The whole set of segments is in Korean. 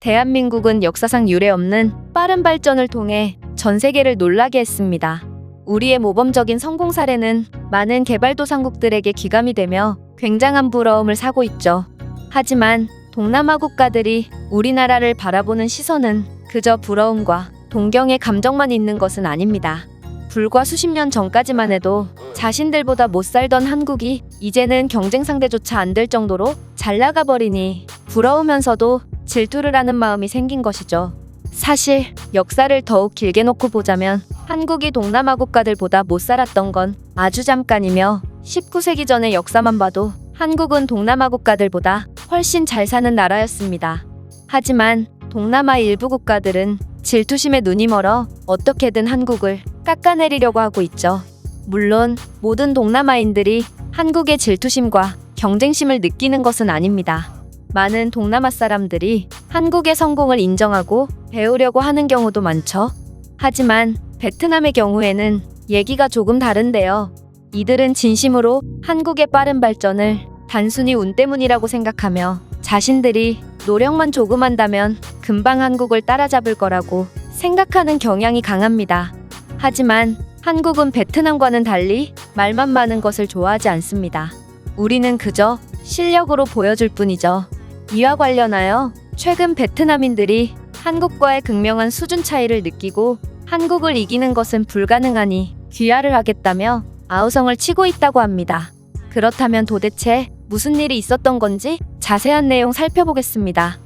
대한민국은 역사상 유례없는 빠른 발전을 통해 전 세계를 놀라게 했습니다. 우리의 모범적인 성공 사례는 많은 개발도상국들에게 귀감이 되며 굉장한 부러움을 사고 있죠. 하지만 동남아 국가들이 우리나라를 바라보는 시선은 그저 부러움과 동경의 감정만 있는 것은 아닙니다. 불과 수십 년 전까지만 해도 자신들보다 못 살던 한국이 이제는 경쟁 상대조차 안 될 정도로 잘 나가버리니 부러우면서도 질투를 하는 마음이 생긴 것이죠. 사실 역사를 더욱 길게 놓고 보자면 한국이 동남아 국가들보다 못 살았던 건 아주 잠깐이며 19세기 전의 역사만 봐도 한국은 동남아 국가들보다 훨씬 잘 사는 나라였습니다. 하지만 동남아 일부 국가들은 질투심에 눈이 멀어 어떻게든 한국을 깎아내리려고 하고 있죠. 물론 모든 동남아인들이 한국의 질투심과 경쟁심을 느끼는 것은 아닙니다. 많은 동남아 사람들이 한국의 성공을 인정하고 배우려고 하는 경우도 많죠. 하지만 베트남의 경우에는 얘기가 조금 다른데요. 이들은 진심으로 한국의 빠른 발전을 단순히 운 때문이라고 생각하며 자신들이 노력만 조금 한다면 금방 한국을 따라잡을 거라고 생각하는 경향이 강합니다. 하지만 한국은 베트남과는 달리 말만 많은 것을 좋아하지 않습니다. 우리는 그저 실력으로 보여줄 뿐이죠. 이와 관련하여 최근 베트남인들이 한국과의 극명한 수준 차이를 느끼고 한국을 이기는 것은 불가능하니 귀화를 하겠다며 아우성을 치고 있다고 합니다. 그렇다면 도대체 무슨 일이 있었던 건지 자세한 내용 살펴보겠습니다.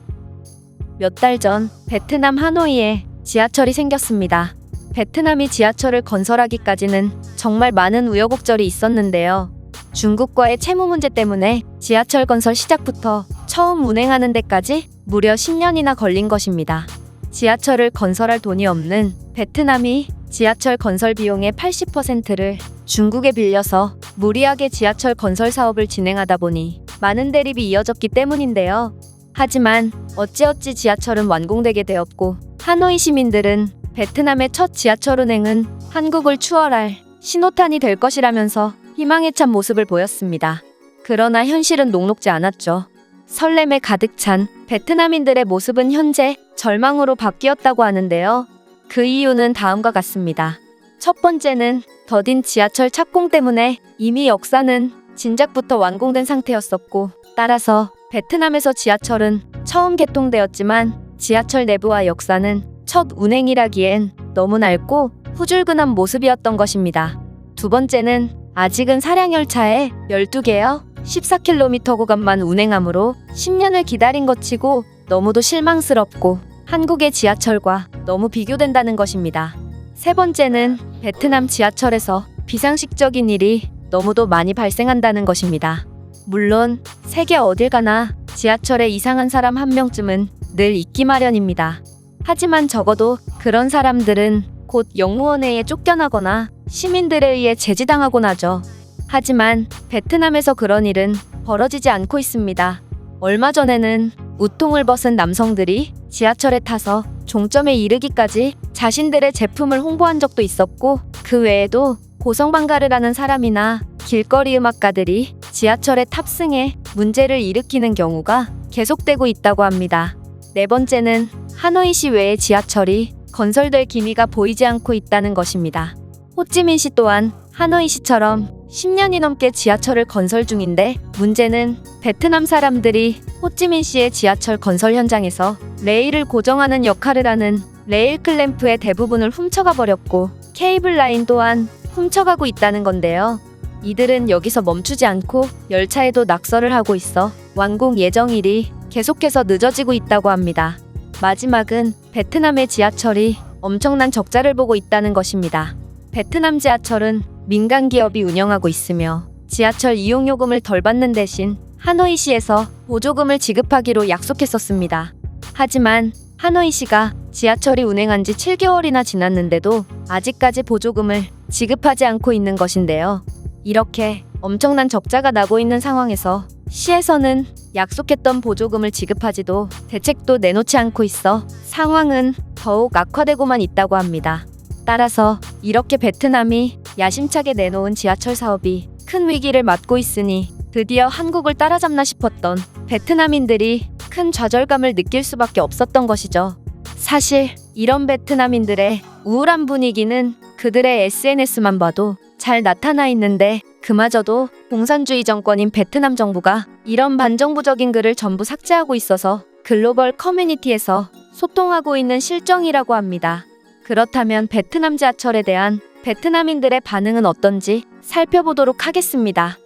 몇 달 전 베트남 하노이에 지하철이 생겼습니다. 베트남이 지하철을 건설하기까지는 정말 많은 우여곡절이 있었는데요. 중국과의 채무 문제 때문에 지하철 건설 시작부터 처음 운행하는 데까지 무려 10년이나 걸린 것입니다. 지하철을 건설할 돈이 없는 베트남이 지하철 건설 비용의 80%를 중국에 빌려서 무리하게 지하철 건설 사업을 진행하다 보니 많은 대립이 이어졌기 때문인데요. 하지만 어찌어찌 지하철은 완공되게 되었고 하노이 시민들은 베트남의 첫 지하철 운행은 한국을 추월할 신호탄이 될 것이라면서 희망에 찬 모습을 보였습니다. 그러나 현실은 녹록지 않았죠. 설렘에 가득 찬 베트남인들의 모습은 현재 절망으로 바뀌었다고 하는데요. 그 이유는 다음과 같습니다. 첫 번째는 더딘 지하철 착공 때문에 이미 역사는 진작부터 완공된 상태였었고, 따라서 베트남에서 지하철은 처음 개통되었지만 지하철 내부와 역사는 첫 운행이라기엔 너무 낡고 후줄근한 모습이었던 것입니다. 두 번째는 아직은 사량열차에 12개여 14km 구간만 운행하므로 10년을 기다린 것 치고 너무도 실망스럽고 한국의 지하철과 너무 비교된다는 것입니다. 세 번째는 베트남 지하철에서 비상식적인 일이 너무도 많이 발생한다는 것입니다. 물론 세계 어딜 가나 지하철에 이상한 사람 한 명쯤은 늘 있기 마련입니다. 하지만 적어도 그런 사람들은 곧 영무원회에 쫓겨나거나 시민들에 의해 제지당하곤 하죠. 하지만 베트남에서 그런 일은 벌어지지 않고 있습니다. 얼마 전에는 우통을 벗은 남성들이 지하철에 타서 종점에 이르기까지 자신들의 제품을 홍보한 적도 있었고, 그 외에도 고성방가를 하는 사람이나 길거리 음악가들이 지하철에 탑승해 문제를 일으키는 경우가 계속되고 있다고 합니다. 네 번째는 하노이시 외의 지하철이 건설될 기미가 보이지 않고 있다는 것입니다. 호찌민시 또한 하노이시처럼 10년이 넘게 지하철을 건설 중인데, 문제는 베트남 사람들이 호찌민시의 지하철 건설 현장에서 레일을 고정하는 역할을 하는 레일 클램프의 대부분을 훔쳐가 버렸고 케이블 라인 또한 훔쳐가고 있다는 건데요. 이들은 여기서 멈추지 않고 열차에도 낙서를 하고 있어 완공 예정일이 계속해서 늦어지고 있다고 합니다. 마지막은 베트남의 지하철이 엄청난 적자를 보고 있다는 것입니다. 베트남 지하철은 민간 기업이 운영하고 있으며 지하철 이용요금을 덜 받는 대신 하노이시에서 보조금을 지급하기로 약속했었습니다. 하지만 하노이시가 지하철이 운행한 지 7개월이나 지났는데도 아직까지 보조금을 지급하지 않고 있는 것인데요. 이렇게 엄청난 적자가 나고 있는 상황에서 시에서는 약속했던 보조금을 지급하지도 대책도 내놓지 않고 있어 상황은 더욱 악화되고만 있다고 합니다. 따라서 이렇게 베트남이 야심차게 내놓은 지하철 사업이 큰 위기를 맞고 있으니 드디어 한국을 따라잡나 싶었던 베트남인들이 큰 좌절감을 느낄 수밖에 없었던 것이죠. 사실 이런 베트남인들의 우울한 분위기는 그들의 SNS만 봐도 잘 나타나 있는데 그마저도 공산주의 정권인 베트남 정부가 이런 반정부적인 글을 전부 삭제하고 있어서 글로벌 커뮤니티에서 소통하고 있는 실정이라고 합니다. 그렇다면 베트남 지하철에 대한 베트남인들의 반응은 어떤지 살펴보도록 하겠습니다.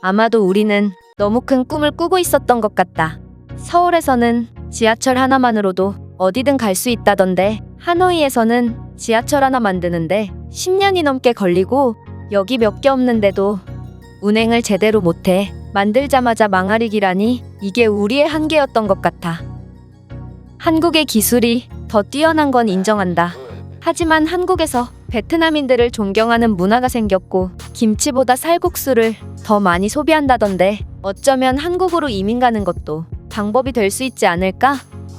아마도 우리는 너무 큰 꿈을 꾸고 있었던 것 같다. 서울에서는 지하철 하나만으로도 어디든 갈 수 있다던데 하노이에서는 지하철 하나 만드는데 10년이 넘게 걸리고 역이 몇 개 없는데도 운행을 제대로 못해 만들자마자 망하리기라니 이게 우리의 한계였던 것 같아. 한국의 기술이 더 뛰어난 건 인정한다. 하지만 한국에서 베트남인들을 존경하는 문화가 생겼고 김치보다 쌀국수를 더 많이 소비한다던데 어쩌면 한국으로 이민 가는 것도 방법이 될 수 있지 않을까?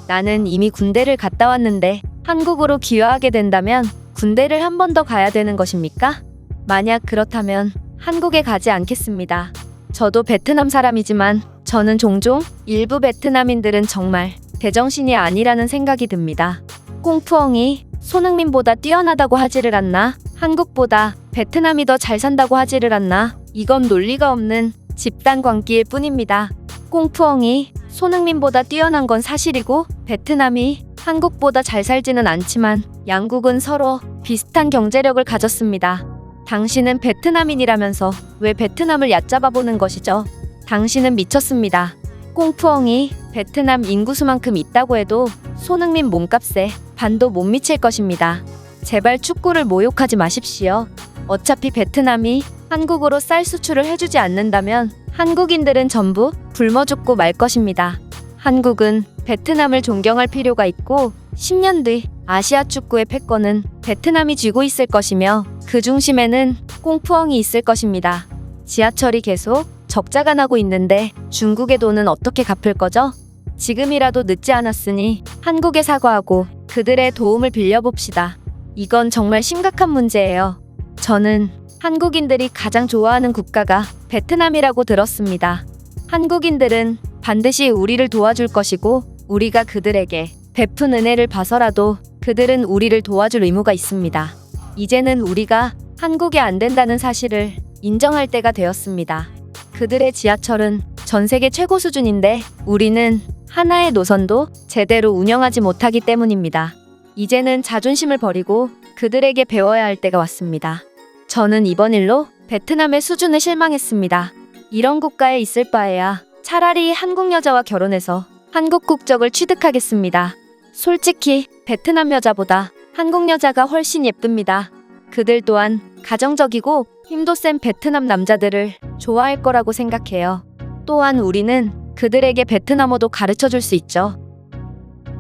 나는 이미 군대를 갔다 왔는데 한국으로 귀화하게 된다면 군대를 한 번 더 가야 되는 것입니까? 만약 그렇다면 한국에 가지 않겠습니다. 저도 베트남 사람이지만 저는 종종 일부 베트남인들은 정말 제정신이 아니라는 생각이 듭니다. 꽁푸엉이 손흥민보다 뛰어나다고 하지를 않나? 한국보다 베트남이 더 잘 산다고 하지를 않나? 이건 논리가 없는 집단 광기일 뿐입니다. 꽁푸엉이 손흥민보다 뛰어난 건 사실이고 베트남이 한국보다 잘 살지는 않지만 양국은 서로 비슷한 경제력을 가졌습니다. 당신은 베트남인이라면서 왜 베트남을 얕잡아 보는 것이죠? 당신은 미쳤습니다. 꽁푸엉이 베트남 인구수만큼 있다고 해도 손흥민 몸값에 반도 못 미칠 것입니다. 제발 축구를 모욕하지 마십시오. 어차피 베트남이 한국으로 쌀 수출을 해주지 않는다면 한국인들은 전부 굶어 죽고 말 것입니다. 한국은 베트남을 존경할 필요가 있고 10년 뒤 아시아 축구의 패권은 베트남이 쥐고 있을 것이며 그 중심에는 꽁푸엉이 있을 것입니다. 지하철이 계속 적자가 나고 있는데 중국의 돈은 어떻게 갚을 거죠? 지금이라도 늦지 않았으니 한국에 사과하고 그들의 도움을 빌려봅시다. 이건 정말 심각한 문제예요. 저는 한국인들이 가장 좋아하는 국가가 베트남이라고 들었습니다. 한국인들은 반드시 우리를 도와줄 것이고 우리가 그들에게 베푼 은혜를 봐서라도 그들은 우리를 도와줄 의무가 있습니다. 이제는 우리가 한국에 안 된다는 사실을 인정할 때가 되었습니다. 그들의 지하철은 전 세계 최고 수준인데 우리는 하나의 노선도 제대로 운영하지 못하기 때문입니다. 이제는 자존심을 버리고 그들에게 배워야 할 때가 왔습니다. 저는 이번 일로 베트남의 수준에 실망했습니다. 이런 국가에 있을 바에야 차라리 한국 여자와 결혼해서 한국 국적을 취득하겠습니다. 솔직히 베트남 여자보다 한국 여자가 훨씬 예쁩니다. 그들 또한 가정적이고 힘도 센 베트남 남자들을 좋아할 거라고 생각해요. 또한 우리는 그들에게 베트남어도 가르쳐 줄 수 있죠.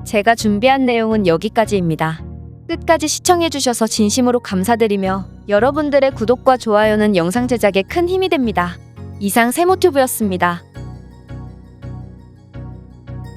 제가 준비한 내용은 여기까지입니다. 끝까지 시청해주셔서 진심으로 감사드리며 여러분들의 구독과 좋아요는 영상 제작에 큰 힘이 됩니다. 이상 세모튜브였습니다.